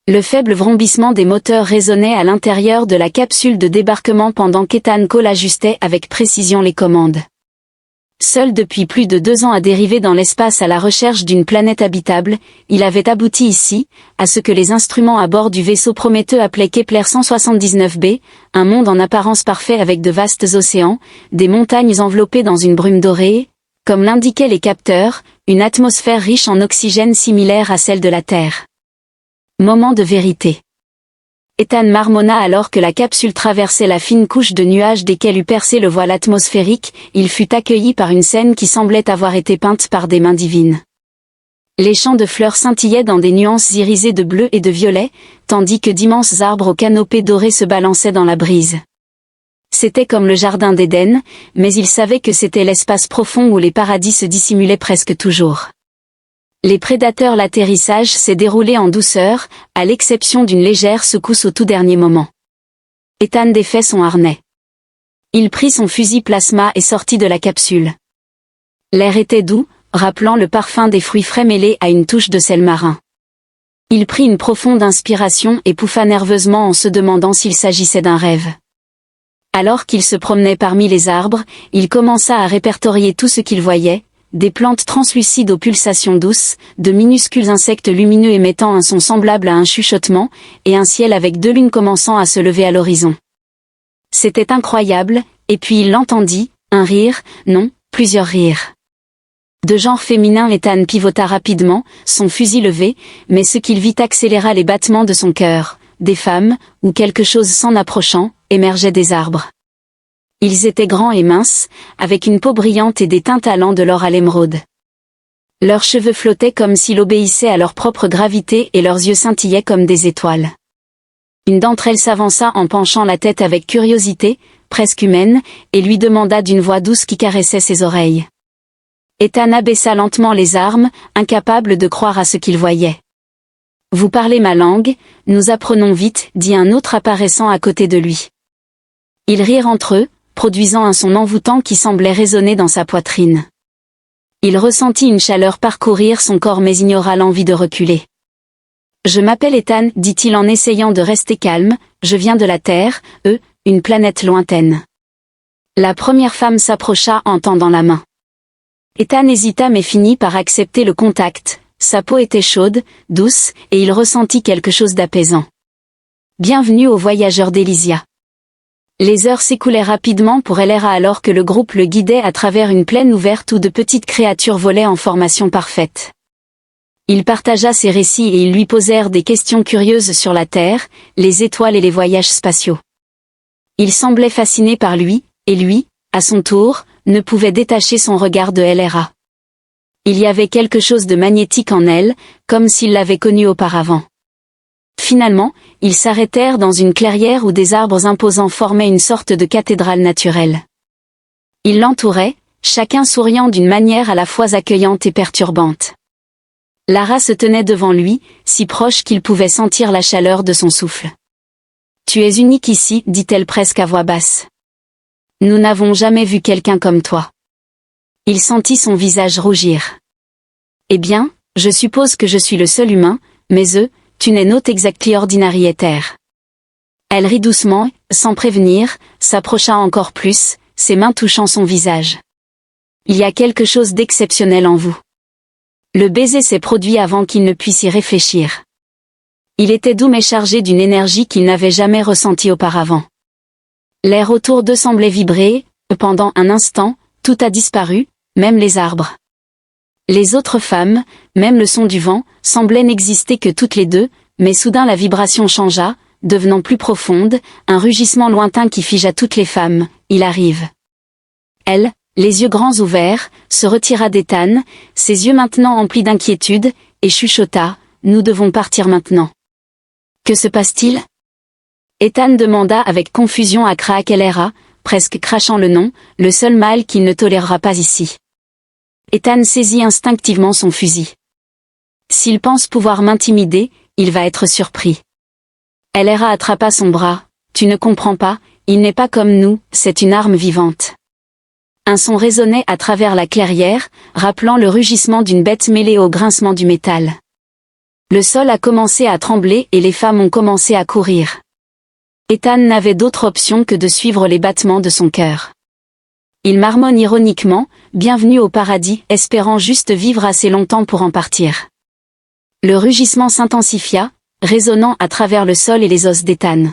Le faible vrombissement des moteurs résonnait à l'intérieur de la capsule de débarquement pendant qu'Ethan Cole ajustait avec précision les commandes. Seul depuis plus de 2 ans à dériver dans l'espace à la recherche d'une planète habitable, il avait abouti ici, à ce que les instruments à bord du vaisseau Prométhée appelaient Kepler 179b, un monde en apparence parfait avec de vastes océans, des montagnes enveloppées dans une brume dorée, comme l'indiquaient les capteurs, une atmosphère riche en oxygène similaire à celle de la Terre. Moment de vérité. Ethan marmonna alors que la capsule traversait la fine couche de nuages desquels eût percé le voile atmosphérique, il fut accueilli par une scène qui semblait avoir été peinte par des mains divines. Les champs de fleurs scintillaient dans des nuances irisées de bleu et de violet, tandis que d'immenses arbres aux canopées dorées se balançaient dans la brise. C'était comme le jardin d'Éden, mais il savait que c'était l'espace profond où les paradis se dissimulaient presque toujours. Les prédateurs l'atterrissage s'est déroulé en douceur, à l'exception d'une légère secousse au tout dernier moment. Ethan défait son harnais. Il prit son fusil plasma et sortit de la capsule. L'air était doux, rappelant le parfum des fruits frais mêlés à une touche de sel marin. Il prit une profonde inspiration et pouffa nerveusement en se demandant s'il s'agissait d'un rêve. Alors qu'il se promenait parmi les arbres, il commença à répertorier tout ce qu'il voyait, des plantes translucides aux pulsations douces, de minuscules insectes lumineux émettant un son semblable à un chuchotement, et un ciel avec 2 lunes commençant à se lever à l'horizon. C'était incroyable, et puis il l'entendit, un rire, non, plusieurs rires. De genre féminin, Ethan pivota rapidement, son fusil levé, mais ce qu'il vit accéléra les battements de son cœur. Des femmes, ou quelque chose s'en approchant, émergeaient des arbres. Ils étaient grands et minces, avec une peau brillante et des teintes allant de l'or à l'émeraude. Leurs cheveux flottaient comme s'ils obéissaient à leur propre gravité et leurs yeux scintillaient comme des étoiles. Une d'entre elles s'avança en penchant la tête avec curiosité, presque humaine, et lui demanda d'une voix douce qui caressait ses oreilles. Ethan abaissa lentement les armes, incapable de croire à ce qu'il voyait. « Vous parlez ma langue, nous apprenons vite, » dit un autre apparaissant à côté de lui. Ils rirent entre eux, produisant un son envoûtant qui semblait résonner dans sa poitrine. Il ressentit une chaleur parcourir son corps mais ignora l'envie de reculer. « Je m'appelle Ethan, » dit-il en essayant de rester calme, « je viens de la Terre, une planète lointaine. » La première femme s'approcha en tendant la main. Ethan hésita mais finit par accepter le contact, sa peau était chaude, douce, et il ressentit quelque chose d'apaisant. « Bienvenue aux voyageurs d'Elysia. » Les heures s'écoulaient rapidement pour Elera alors que le groupe le guidait à travers une plaine ouverte où de petites créatures volaient en formation parfaite. Il partagea ses récits et ils lui posèrent des questions curieuses sur la Terre, les étoiles et les voyages spatiaux. Il semblait fasciné par lui, et lui, à son tour, ne pouvait détacher son regard de Elera. Il y avait quelque chose de magnétique en elle, comme s'il l'avait connue auparavant. Finalement, ils s'arrêtèrent dans une clairière où des arbres imposants formaient une sorte de cathédrale naturelle. Ils l'entouraient, chacun souriant d'une manière à la fois accueillante et perturbante. Lara se tenait devant lui, si proche qu'il pouvait sentir la chaleur de son souffle. « Tu es unique ici, » dit-elle presque à voix basse. « Nous n'avons jamais vu quelqu'un comme toi. » Il sentit son visage rougir. « Eh bien, je suppose que je suis le seul humain, mais tu n'es not exactly ordinary ether. » Elle rit doucement, sans prévenir, s'approcha encore plus, ses mains touchant son visage. « Il y a quelque chose d'exceptionnel en vous. » Le baiser s'est produit avant qu'il ne puisse y réfléchir. Il était doux mais chargé d'une énergie qu'il n'avait jamais ressentie auparavant. L'air autour d'eux semblait vibrer, pendant un instant, tout a disparu, même les arbres. Les autres femmes, même le son du vent, semblaient n'exister que toutes les deux, mais soudain la vibration changea, devenant plus profonde, un rugissement lointain qui figea toutes les femmes, « Il arrive. » Elle, les yeux grands ouverts, se retira d'Ethan, ses yeux maintenant emplis d'inquiétude, et chuchota, « Nous devons partir maintenant. » « Que se passe-t-il » Ethan demanda avec confusion à Kraakelera, presque crachant le nom, le seul mal qu'il ne tolérera pas ici. Ethan saisit instinctivement son fusil. S'il pense pouvoir m'intimider, il va être surpris. Elera attrapa son bras. « Tu ne comprends pas, il n'est pas comme nous, c'est une arme vivante. » Un son résonnait à travers la clairière, rappelant le rugissement d'une bête mêlé au grincement du métal. Le sol a commencé à trembler et les femmes ont commencé à courir. Ethan n'avait d'autre option que de suivre les battements de son cœur. Il marmonne ironiquement, bienvenue au paradis, espérant juste vivre assez longtemps pour en partir. Le rugissement s'intensifia, résonnant à travers le sol et les os d'Ethan.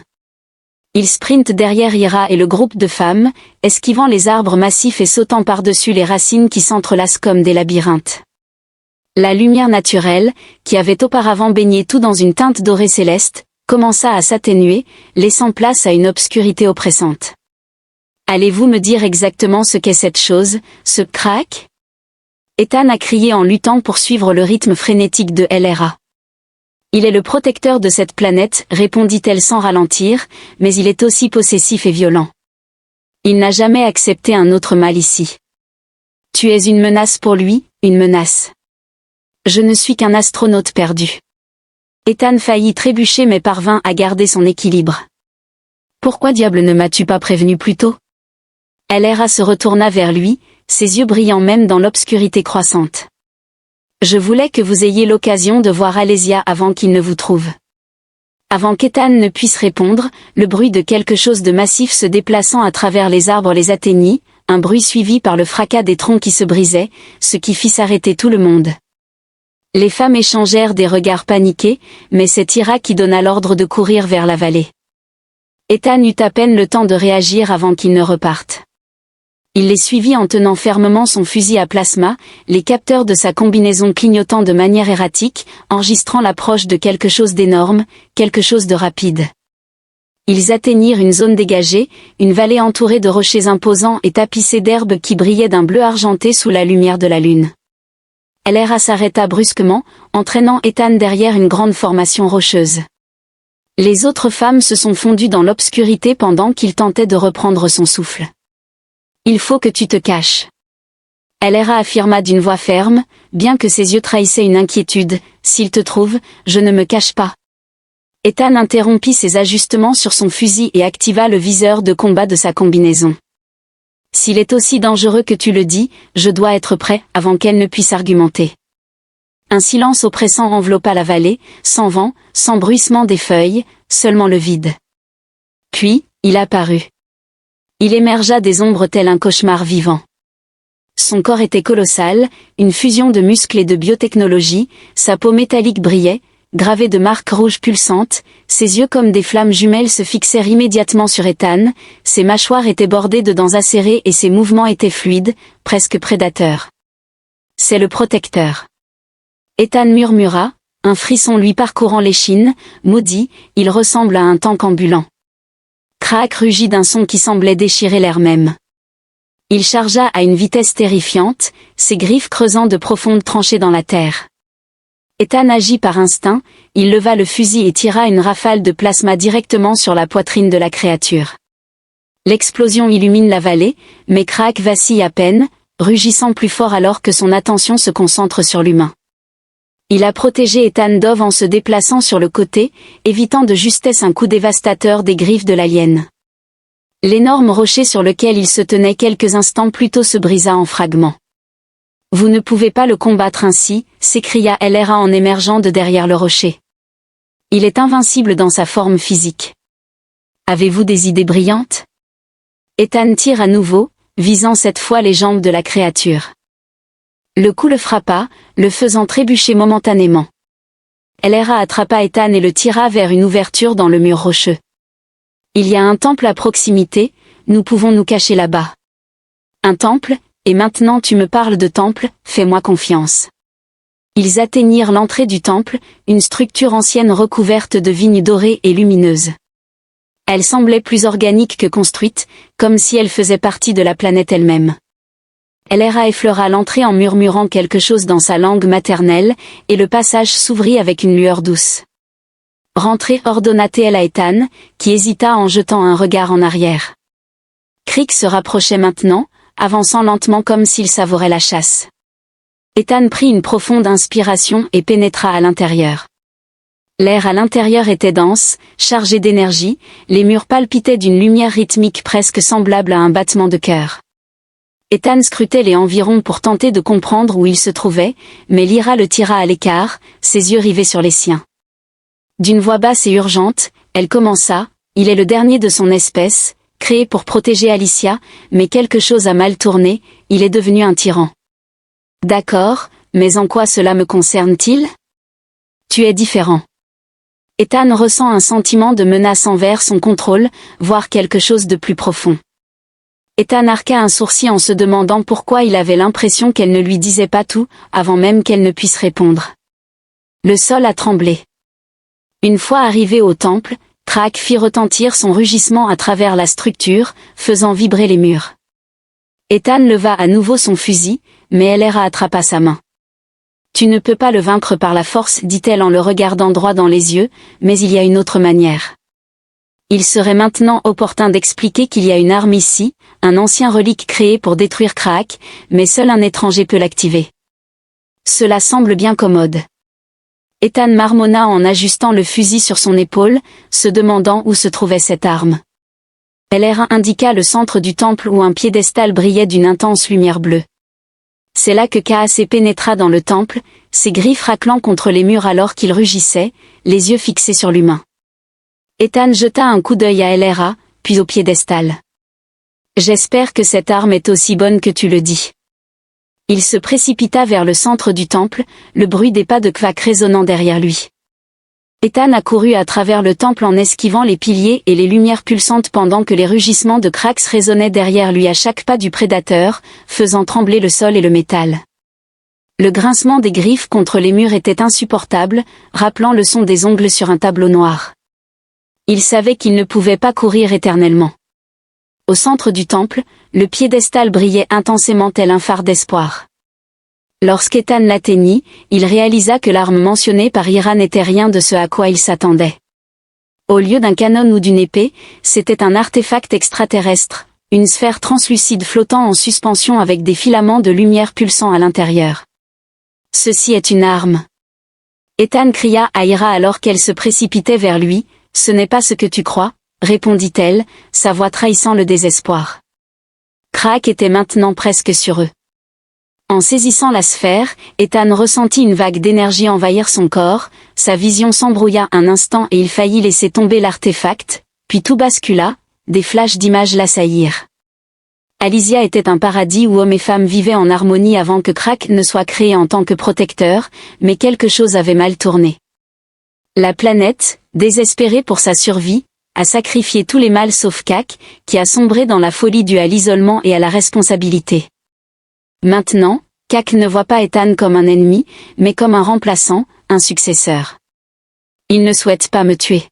Il sprinte derrière Ira et le groupe de femmes, esquivant les arbres massifs et sautant par-dessus les racines qui s'entrelacent comme des labyrinthes. La lumière naturelle, qui avait auparavant baigné tout dans une teinte dorée céleste, commença à s'atténuer, laissant place à une obscurité oppressante. Allez-vous me dire exactement ce qu'est cette chose, ce crack? Ethan a crié en luttant pour suivre le rythme frénétique de LRA. Il est le protecteur de cette planète, répondit-elle sans ralentir, mais il est aussi possessif et violent. Il n'a jamais accepté un autre mal ici. Tu es une menace pour lui, une menace. Je ne suis qu'un astronaute perdu. Ethan faillit trébucher mais parvint à garder son équilibre. Pourquoi diable ne m'as-tu pas prévenu plus tôt? LRA se retourna vers lui, ses yeux brillant même dans l'obscurité croissante. Je voulais que vous ayez l'occasion de voir Alésia avant qu'il ne vous trouve. Avant qu'Ethan ne puisse répondre, le bruit de quelque chose de massif se déplaçant à travers les arbres les atteignit, un bruit suivi par le fracas des troncs qui se brisaient, ce qui fit s'arrêter tout le monde. Les femmes échangèrent des regards paniqués, mais c'est Ira qui donna l'ordre de courir vers la vallée. Ethan eut à peine le temps de réagir avant qu'ils ne repartent. Il les suivit en tenant fermement son fusil à plasma, les capteurs de sa combinaison clignotant de manière erratique, enregistrant l'approche de quelque chose d'énorme, quelque chose de rapide. Ils atteignirent une zone dégagée, une vallée entourée de rochers imposants et tapissée d'herbes qui brillaient d'un bleu argenté sous la lumière de la lune. LRA s'arrêta brusquement, entraînant Ethan derrière une grande formation rocheuse. Les autres femmes se sont fondues dans l'obscurité pendant qu'il tentait de reprendre son souffle. Il faut que tu te caches. LRA affirma d'une voix ferme, bien que ses yeux trahissaient une inquiétude, s'il te trouve, je ne me cache pas. Ethan interrompit ses ajustements sur son fusil et activa le viseur de combat de sa combinaison. S'il est aussi dangereux que tu le dis, je dois être prêt avant qu'elle ne puisse argumenter. Un silence oppressant enveloppa la vallée, sans vent, sans bruissement des feuilles, seulement le vide. Puis, il apparut. Il émergea des ombres tel un cauchemar vivant. Son corps était colossal, une fusion de muscles et de biotechnologie, sa peau métallique brillait, gravée de marques rouges pulsantes, ses yeux comme des flammes jumelles se fixèrent immédiatement sur Ethan, ses mâchoires étaient bordées de dents acérées et ses mouvements étaient fluides, presque prédateurs. C'est le protecteur. Ethan murmura, un frisson lui parcourant l'échine, maudit, il ressemble à un tank ambulant. Crack rugit d'un son qui semblait déchirer l'air même. Il chargea à une vitesse terrifiante, ses griffes creusant de profondes tranchées dans la terre. Ethan agit par instinct, il leva le fusil et tira une rafale de plasma directement sur la poitrine de la créature. L'explosion illumine la vallée, mais Crack vacille à peine, rugissant plus fort alors que son attention se concentre sur l'humain. Il a protégé Ethan Dove en se déplaçant sur le côté, évitant de justesse un coup dévastateur des griffes de l'alien. L'énorme rocher sur lequel il se tenait quelques instants plus tôt se brisa en fragments. « Vous ne pouvez pas le combattre ainsi », s'écria LRA en émergeant de derrière le rocher. « Il est invincible dans sa forme physique. Avez-vous des idées brillantes ?» Ethan tire à nouveau, visant cette fois les jambes de la créature. Le coup le frappa, le faisant trébucher momentanément. LRA attrapa Ethan et le tira vers une ouverture dans le mur rocheux. « Il y a un temple à proximité, nous pouvons nous cacher là-bas. »« Un temple, et maintenant tu me parles de temple, fais-moi confiance. » Ils atteignirent l'entrée du temple, une structure ancienne recouverte de vignes dorées et lumineuses. Elle semblait plus organique que construite, comme si elle faisait partie de la planète elle-même. LRA effleura l'entrée en murmurant quelque chose dans sa langue maternelle, et le passage s'ouvrit avec une lueur douce. « Rentrez » ordonna-t-elle à Ethan, qui hésita en jetant un regard en arrière. Crick se rapprochait maintenant, avançant lentement comme s'il savourait la chasse. Ethan prit une profonde inspiration et pénétra à l'intérieur. L'air à l'intérieur était dense, chargé d'énergie, les murs palpitaient d'une lumière rythmique presque semblable à un battement de cœur. Ethan scrutait les environs pour tenter de comprendre où il se trouvait, mais Lyra le tira à l'écart, ses yeux rivés sur les siens. D'une voix basse et urgente, elle commença, « Il est le dernier de son espèce, créé pour protéger Alicia, mais quelque chose a mal tourné, il est devenu un tyran. » « D'accord, mais en quoi cela me concerne-t-il ? Tu es différent. » Ethan ressent un sentiment de menace envers son contrôle, voire quelque chose de plus profond. Ethan arqua un sourcil en se demandant pourquoi il avait l'impression qu'elle ne lui disait pas tout, avant même qu'elle ne puisse répondre. Le sol a tremblé. Une fois arrivé au temple, Crack fit retentir son rugissement à travers la structure, faisant vibrer les murs. Ethan leva à nouveau son fusil, mais Elera attrapa sa main. « Tu ne peux pas le vaincre par la force, dit-elle en le regardant droit dans les yeux, mais il y a une autre manière. Il serait maintenant opportun d'expliquer qu'il y a une arme ici, un ancien relique créé pour détruire Crack, mais seul un étranger peut l'activer. Cela semble bien commode. » Ethan marmonna en ajustant le fusil sur son épaule, se demandant où se trouvait cette arme. Elera indiqua le centre du temple où un piédestal brillait d'une intense lumière bleue. C'est là que K.A.C. pénétra dans le temple, ses griffes raclant contre les murs alors qu'il rugissait, les yeux fixés sur l'humain. Ethan jeta un coup d'œil à Elera, puis au piédestal. « J'espère que cette arme est aussi bonne que tu le dis. » Il se précipita vers le centre du temple, le bruit des pas de Kvak résonnant derrière lui. Ethan accourut à travers le temple en esquivant les piliers et les lumières pulsantes pendant que les rugissements de Krax résonnaient derrière lui à chaque pas du prédateur, faisant trembler le sol et le métal. Le grincement des griffes contre les murs était insupportable, rappelant le son des ongles sur un tableau noir. Il savait qu'il ne pouvait pas courir éternellement. Au centre du temple, le piédestal brillait intensément tel un phare d'espoir. Lorsqu'Ethan l'atteignit, il réalisa que l'arme mentionnée par Ira n'était rien de ce à quoi il s'attendait. Au lieu d'un canon ou d'une épée, c'était un artefact extraterrestre, une sphère translucide flottant en suspension avec des filaments de lumière pulsant à l'intérieur. « Ceci est une arme. » Ethan cria à Ira alors qu'elle se précipitait vers lui, « Ce n'est pas ce que tu crois, » répondit-elle, sa voix trahissant le désespoir. Crack était maintenant presque sur eux. En saisissant la sphère, Ethan ressentit une vague d'énergie envahir son corps, sa vision s'embrouilla un instant et il faillit laisser tomber l'artefact, puis tout bascula, des flashs d'images l'assaillirent. Alicia était un paradis où hommes et femmes vivaient en harmonie avant que Crack ne soit créé en tant que protecteur, mais quelque chose avait mal tourné. La planète, désespérée pour sa survie, a sacrifié tous les mâles sauf Crack, qui a sombré dans la folie due à l'isolement et à la responsabilité. Maintenant, Crack ne voit pas Ethan comme un ennemi, mais comme un remplaçant, un successeur. Il ne souhaite pas me tuer.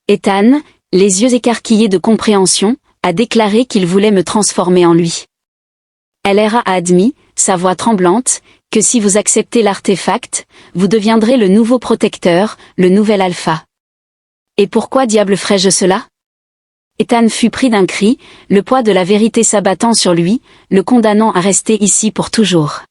Ethan, les yeux écarquillés de compréhension, a déclaré qu'il voulait me transformer en lui. Elera a admis, sa voix tremblante, que si vous acceptez l'artefact, vous deviendrez le nouveau protecteur, le nouvel alpha. Et pourquoi diable ferais-je cela ? Ethan fut pris d'un cri, le poids de la vérité s'abattant sur lui, le condamnant à rester ici pour toujours.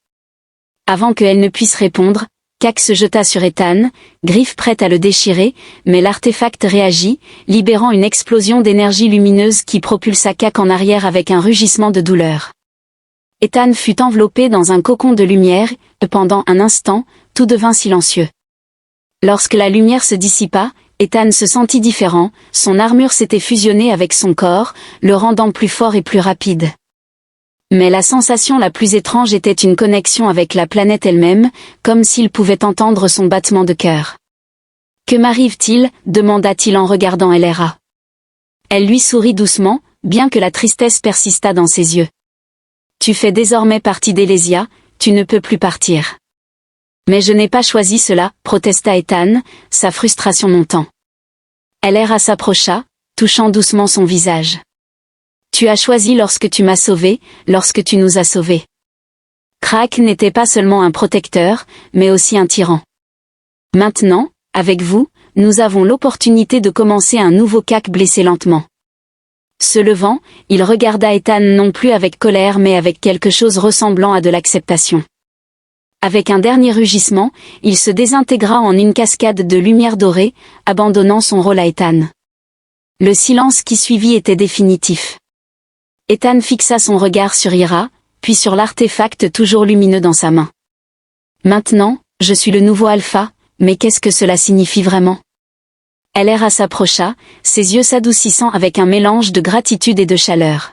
Avant qu'elle ne puisse répondre, Crack se jeta sur Ethan, griffe prête à le déchirer, mais l'artefact réagit, libérant une explosion d'énergie lumineuse qui propulsa Crack en arrière avec un rugissement de douleur. Ethan fut enveloppé dans un cocon de lumière, et pendant un instant, tout devint silencieux. Lorsque la lumière se dissipa, Ethan se sentit différent, son armure s'était fusionnée avec son corps, le rendant plus fort et plus rapide. Mais la sensation la plus étrange était une connexion avec la planète elle-même, comme s'il pouvait entendre son battement de cœur. « Que m'arrive-t-il » demanda-t-il en regardant Elera. Elle lui sourit doucement, bien que la tristesse persistât dans ses yeux. « Tu fais désormais partie d'Elesia, tu ne peux plus partir. » « Mais je n'ai pas choisi cela, » protesta Ethan, sa frustration montant. Elera s'approcha, touchant doucement son visage. « Tu as choisi lorsque tu m'as sauvé, lorsque tu nous as sauvés. » Crack n'était pas seulement un protecteur, mais aussi un tyran. Maintenant, avec vous, nous avons l'opportunité de commencer un nouveau Crack blessé lentement. Se levant, il regarda Ethan non plus avec colère mais avec quelque chose ressemblant à de l'acceptation. Avec un dernier rugissement, il se désintégra en une cascade de lumière dorée, abandonnant son rôle à Ethan. Le silence qui suivit était définitif. Ethan fixa son regard sur Ira, puis sur l'artefact toujours lumineux dans sa main. Maintenant, je suis le nouveau Alpha, mais qu'est-ce que cela signifie vraiment? Elera s'approcha, ses yeux s'adoucissant avec un mélange de gratitude et de chaleur.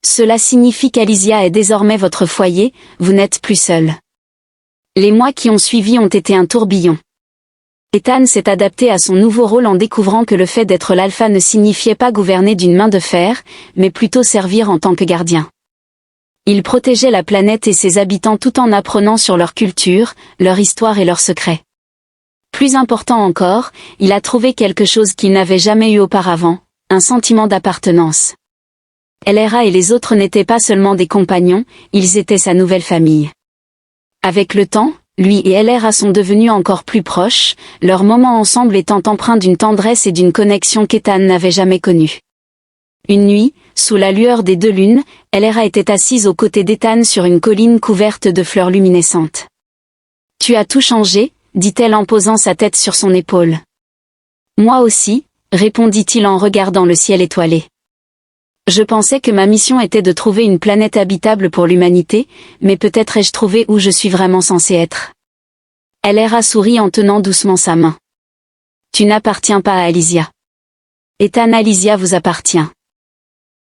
Cela signifie qu'Alysia est désormais votre foyer, vous n'êtes plus seul. Les mois qui ont suivi ont été un tourbillon. Ethan s'est adapté à son nouveau rôle en découvrant que le fait d'être l'alpha ne signifiait pas gouverner d'une main de fer, mais plutôt servir en tant que gardien. Il protégeait la planète et ses habitants tout en apprenant sur leur culture, leur histoire et leurs secrets. Plus important encore, il a trouvé quelque chose qu'il n'avait jamais eu auparavant, un sentiment d'appartenance. Elera et les autres n'étaient pas seulement des compagnons, ils étaient sa nouvelle famille. Avec le temps, lui et Elera sont devenus encore plus proches, leurs moments ensemble étant empreints d'une tendresse et d'une connexion qu'Ethan n'avait jamais connue. Une nuit, sous la lueur des 2 lunes, Elera était assise aux côtés d'Ethan sur une colline couverte de fleurs luminescentes. « Tu as tout changé », dit-elle en posant sa tête sur son épaule. « Moi aussi », répondit-il en regardant le ciel étoilé. Je pensais que ma mission était de trouver une planète habitable pour l'humanité, mais peut-être ai-je trouvé où je suis vraiment censé être. Elera sourit en tenant doucement sa main. Tu n'appartiens pas à Alysia. Ethan, Alysia vous appartient.